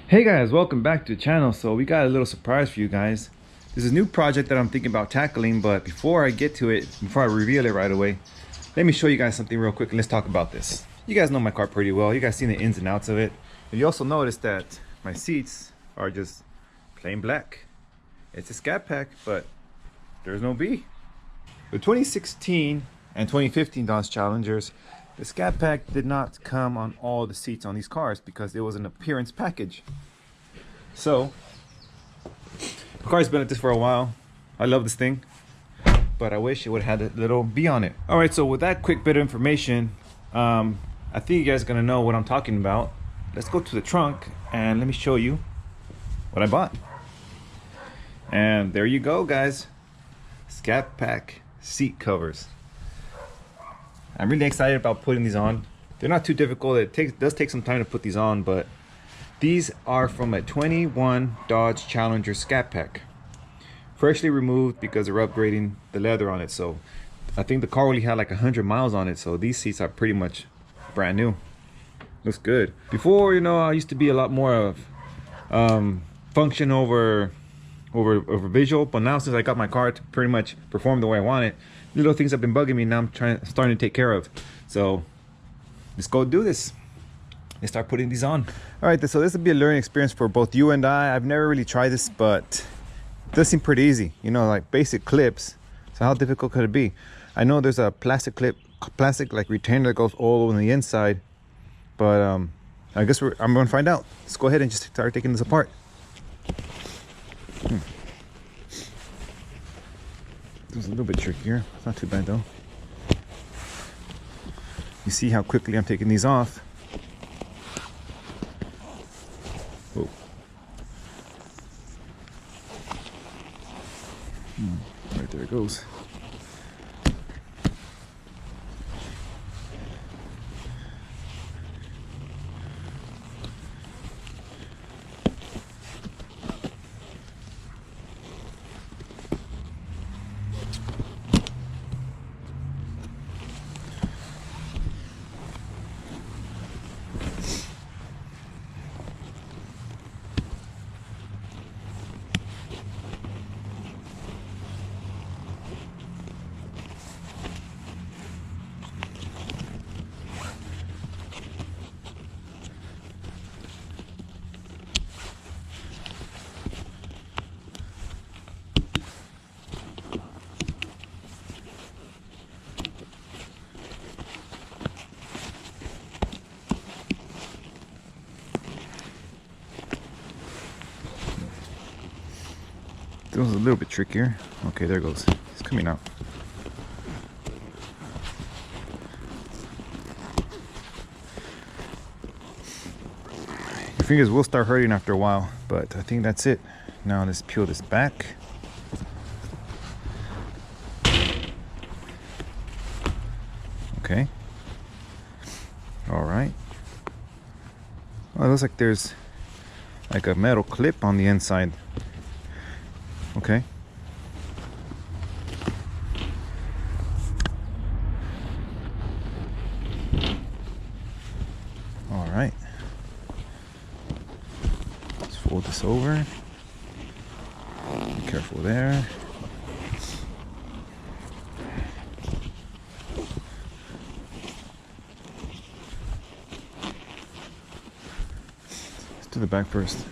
Hey guys, welcome back to the channel. So we got a little surprise for you guys. This is a new project that I'm thinking about tackling, but before I get to it, before I reveal it right away, let me show you guys something real quick and let's talk about this. You guys know my car pretty well. You guys seen the ins and outs of it. And you also notice that my seats are just plain black. It's a Scat pack, but there's no B. The 2016 and 2015 Dodge Challengers, the Scat pack did not come on all the seats on these cars because it was an appearance package. So, the car's been at this for a while. I love this thing, but I wish it would have had a little B on it. All right, so with that quick bit of information, I think you guys are gonna know what I'm talking about. Let's go to the trunk and let me show you what I bought. And there you go, guys. Scat pack seat covers. I'm really excited about putting these on. They're not too difficult. It does take some time to put these on, but these are from a 21 Dodge Challenger Scat pack. Freshly removed because they're upgrading the leather on it. So I think the car only had like 100 miles on it. So these seats are pretty much brand new. Looks good. Before, you know, I used to be a lot more of function over visual, but now since I got my car to pretty much perform the way I want it, little things have been bugging me. Now I'm starting to take care of. So let's go do this. Let's start putting these on. All right, so this will be a learning experience for both you and I. I've never really tried this, but it does seem pretty easy. You know, like basic clips. So how difficult could it be? I know there's a plastic clip, plastic like retainer that goes all over the inside, but I guess I'm gonna find out. Let's go ahead and just start taking this apart. It was a little bit trickier. It's not too bad though. You see how quickly I'm taking these off. Whoa. Right there it goes. It was a little bit trickier. Okay, there it goes. It's coming out. Your fingers will start hurting after a while, but I think that's it. Now let's peel this back. Okay. All right. Well, it looks like there's like a metal clip on the inside. Okay. All right. Let's fold this over. Be careful there. Let's do the back first.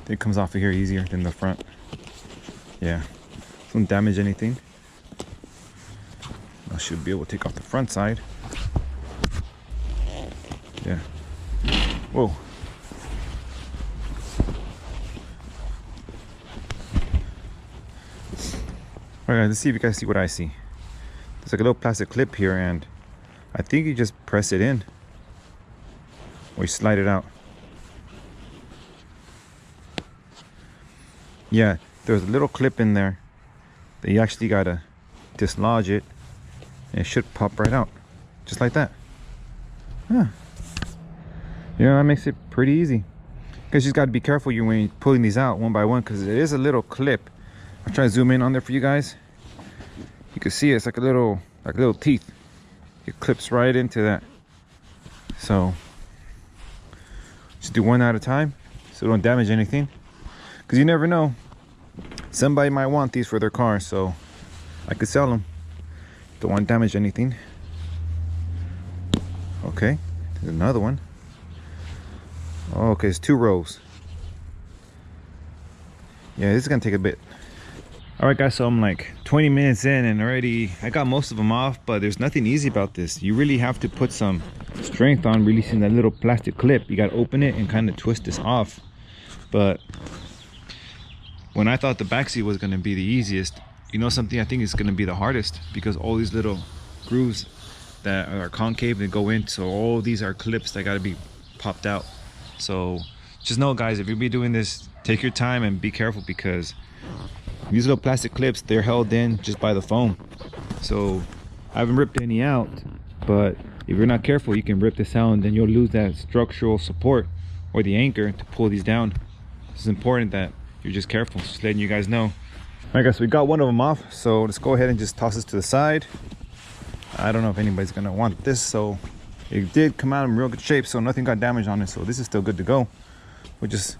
It comes off of here easier than the front. Yeah, don't damage anything. I should be able to take off the front side. Yeah. Whoa. Alright, let's see if you guys see what I see. There's like a little plastic clip here, and I think you just press it in or you slide it out. Yeah, there's a little clip in there that you actually gotta dislodge it, and it should pop right out, just like that. Yeah, that makes it pretty easy. Because you just gotta be careful when you're pulling these out one by one, because it is a little clip. I'll try to zoom in on there for you guys. You can see it's like little teeth. It clips right into that. So Just do one at a time so don't damage anything. Because you never know. Somebody might want these for their car, so I could sell them. Don't want to damage anything. Okay, there's another one. Oh, okay, it's 2 rows. Yeah, this is gonna take a bit. All right, guys, so I'm like 20 minutes in and already I got most of them off, but there's nothing easy about this. You really have to put some strength on releasing that little plastic clip. You got to open it and kind of twist this off. But when I thought the back seat was going to be the easiest, you know something, I think it's going to be the hardest, because all these little grooves that are concave and go in, so all these are clips that got to be popped out. So just know, guys, if you'll be doing this, take your time and be careful, because these little plastic clips, they're held in just by the foam. So I haven't ripped any out, but if you're not careful, you can rip this out and then you'll lose that structural support or the anchor to pull these down. It's important that you're just careful, just letting you guys know. All right, guys, so we got one of them off, so let's go ahead and just toss this to the side. I don't know if anybody's gonna want this, so it did come out in real good shape, so nothing got damaged on it, so this is still good to go. We'll just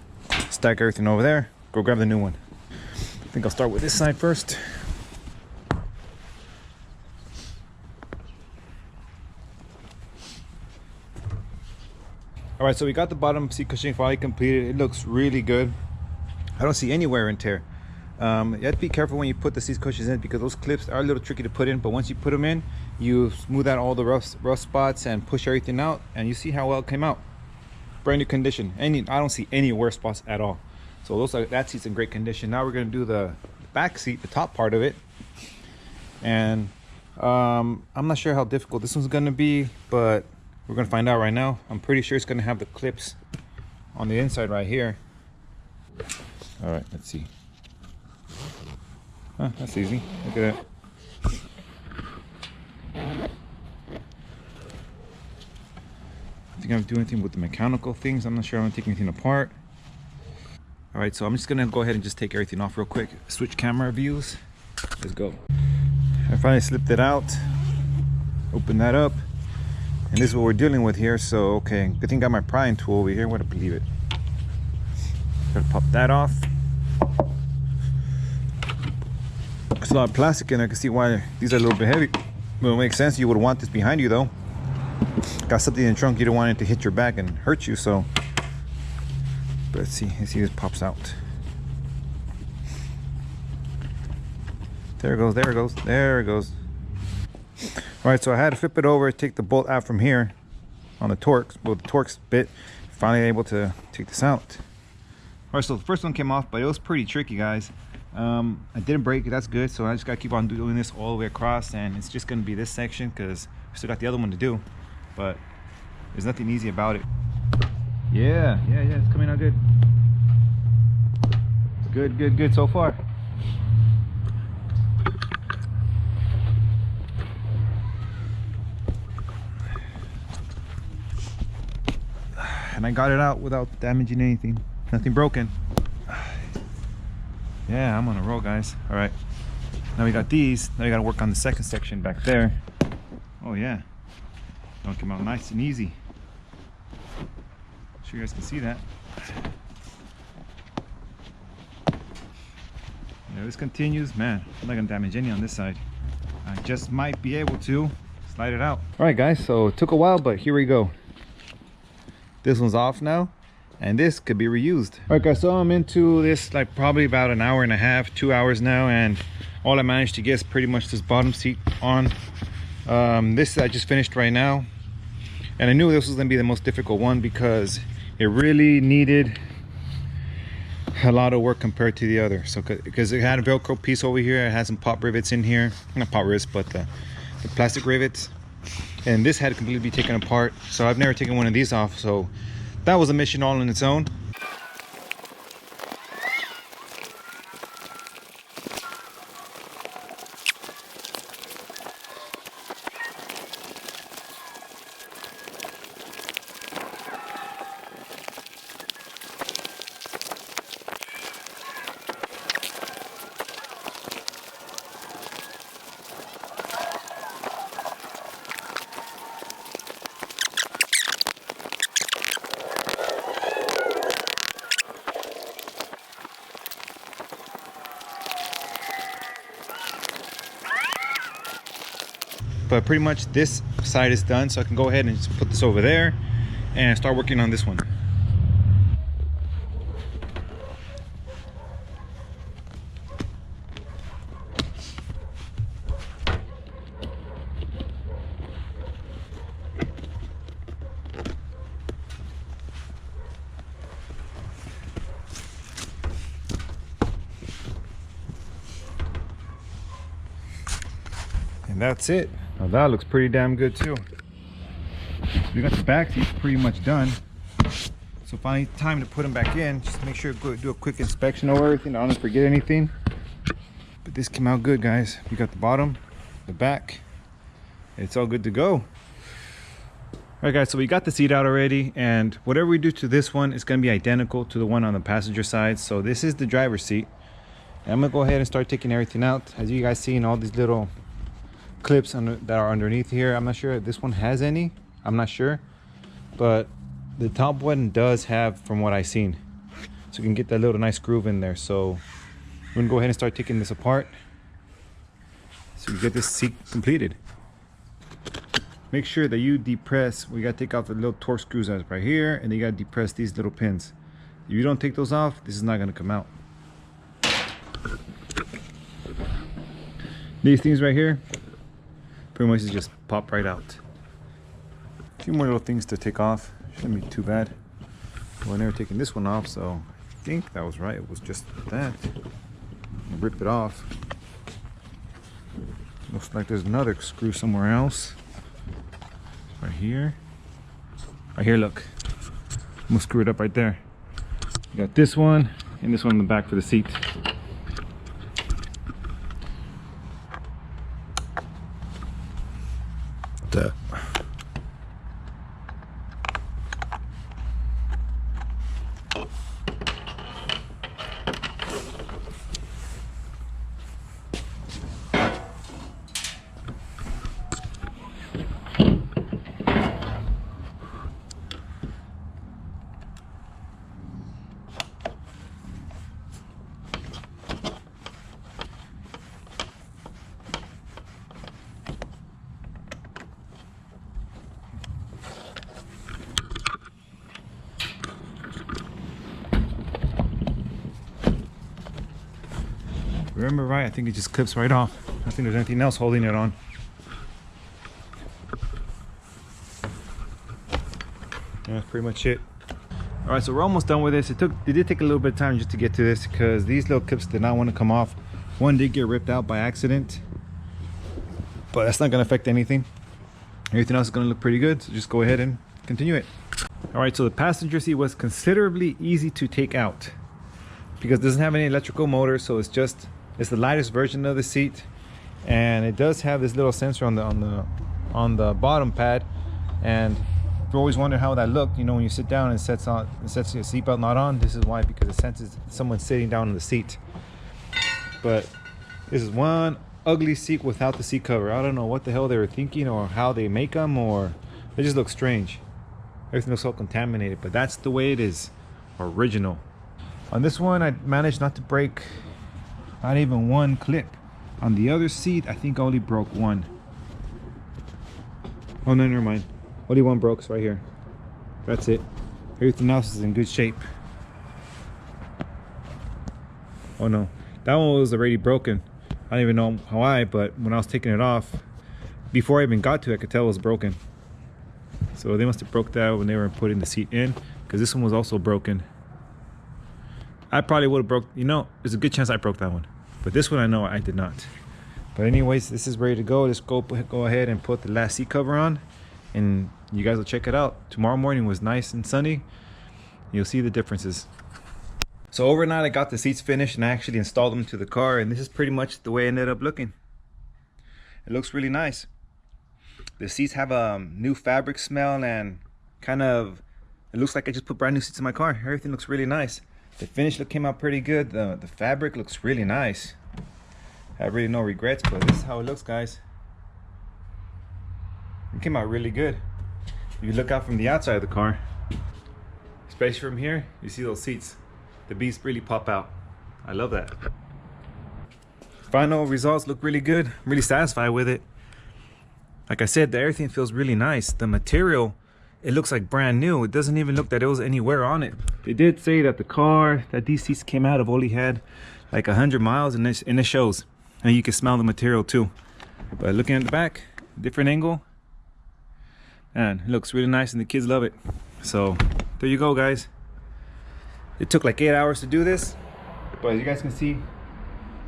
stack everything over there, go grab the new one. I think I'll start with this side first. All right, so we got the bottom seat cushioning finally completed. It looks really good. I don't see any wear and tear. You have to be careful when you put the seat cushions in, because those clips are a little tricky to put in, but once you put them in, you smooth out all the rough spots and push everything out, and you see how well it came out. Brand new condition. I don't see any wear spots at all. So that seat's in great condition. Now we're gonna do the back seat, the top part of it. And I'm not sure how difficult this one's gonna be, but we're gonna find out right now. I'm pretty sure it's gonna have the clips on the inside right here. All right, let's see. Huh, that's easy. Look at that. I think I'm doing anything with the mechanical things. I'm not sure I'm gonna take anything apart. All right, so I'm just gonna go ahead and just take everything off real quick. Switch camera views. Let's go. I finally slipped it out. Open that up. And this is what we're dealing with here. So, okay, good thing I got my prying tool over here. Where to believe it. Gotta pop that off. There's a lot of plastic in there. I can see why these are a little bit heavy. But it makes sense. You would want this behind you though. Got something in the trunk, you don't want it to hit your back and hurt you, so. But let's see this pops out. There it goes, there it goes, there it goes. All right, so I had to flip it over, take the bolt out from here on the Torx, well, the Torx bit. Finally able to take this out. All right, so the first one came off, but it was pretty tricky, guys. I didn't break it, that's good. So I just gotta keep on doing this all the way across, and it's just gonna be this section because we still got the other one to do. But there's nothing easy about it. Yeah, it's coming out good. Good so far. And I got it out without damaging anything. Nothing broken. Yeah, I'm on a roll, guys. All right, now we got these. Now we gotta work on the second section back there. Oh yeah, that'll come out nice and easy. Sure you guys can see that. Yeah, this continues. Man, I'm not gonna damage any on this side. I just might be able to slide it out. All right, guys, so it took a while, but here we go. This one's off now, and this could be reused. All right, guys, so I'm into this like probably about an hour and a half, 2 hours now, and all I managed to get is pretty much this bottom seat on. This I just finished right now, and I knew this was gonna be the most difficult one because it really needed a lot of work compared to the other. So because it had a Velcro piece over here, it had some pop rivets in here, not pop rivets, but the plastic rivets, and this had to completely be taken apart. So I've never taken one of these off, so that was a mission all on its own. but pretty much this side is done, so I can go ahead and just put this over there and start working on this one. And that's it. Now that looks pretty damn good too. We got the back seats pretty much done. So finally time to put them back in. Just make sure to do a quick inspection over everything. I don't forget anything. But this came out good, guys. We got the bottom, the back. It's all good to go. All right, guys, so we got the seat out already, and whatever we do to this one is going to be identical to the one on the passenger side. So this is the driver's seat. And I'm going to go ahead and start taking everything out. As you guys see in all these little clips that are underneath here, I'm not sure if this one has any. I'm not sure, but the top one does have, from what I've seen, so you can get that little nice groove in there. So we're gonna go ahead and start taking this apart so you get this seat completed. Make sure that you depress. We gotta take off the little torque screws that's right here, and then you gotta depress these little pins. If you don't take those off, this is not gonna come out. These things right here pretty much just pop right out. A few more little things to take off. Shouldn't be too bad. Well, I never taken this one off, so I think that was right. It was just that. I'll rip it off. Looks like there's another screw somewhere else. Right here. Right here, look. I'm gonna screw it up right there. You got this one and this one in the back for the seat. That. Remember right, I think it just clips right off. I don't think there's anything else holding it on. Yeah, that's pretty much it. All right, so we're almost done with this. It did take a little bit of time just to get to this because these little clips did not want to come off. One did get ripped out by accident, but that's not going to affect anything. Everything else is going to look pretty good, so just go ahead and continue it. All right, so the passenger seat was considerably easy to take out because it doesn't have any electrical motor, so it's the lightest version of the seat, and it does have this little sensor on the bottom pad. And if you always wonder how that looked, you know, when you sit down and it sets your seatbelt not on, this is why, because it senses someone sitting down in the seat. But this is one ugly seat without the seat cover. I don't know what the hell they were thinking or how they make them, or they just look strange. Everything looks so contaminated, but that's the way it is. Original. On this one, I managed not to break not even one clip. On the other seat, I think I only broke one. Oh no, never mind. Only one broke, so right here. That's it. Everything else is in good shape. Oh no, that one was already broken. I don't even know why, but when I was taking it off, before I even got to it, I could tell it was broken. So they must have broke that when they were putting the seat in, because this one was also broken. I probably would have broke, you know, there's a good chance I broke that one. But this one I know I did not. But anyways, this is ready to go. Just go ahead and put the last seat cover on, and you guys will check it out. Tomorrow morning was nice and sunny. You'll see the differences. So overnight I got the seats finished and I actually installed them to the car, and this is pretty much the way it ended up looking. It looks really nice. The seats have a new fabric smell, and kind of, it looks like I just put brand new seats in my car. Everything looks really nice. The finish look came out pretty good. The fabric looks really nice. I have really no regrets, but this is how it looks, guys. It came out really good. If you look out from the outside of the car, especially from here, you see those seats. The beasts really pop out. I love that. Final results look really good. I'm really satisfied with it. Like I said, everything feels really nice. The material, it looks like brand new. It doesn't even look that it was any wear on it. They did say that the car that these seats came out of only had like 100 miles, and it shows. And you can smell the material too. But looking at the back, different angle, and it looks really nice and the kids love it. So there you go, guys. It took like 8 hours to do this, but as you guys can see,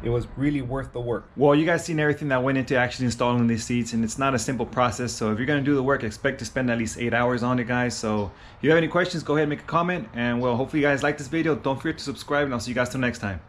it was really worth the work. Well, you guys seen everything that went into actually installing these seats, and it's not a simple process. So if you're gonna do the work, expect to spend at least 8 hours on it, guys. So if you have any questions, go ahead and make a comment, and well, hopefully you guys like this video. Don't forget to subscribe, and I'll see you guys till next time.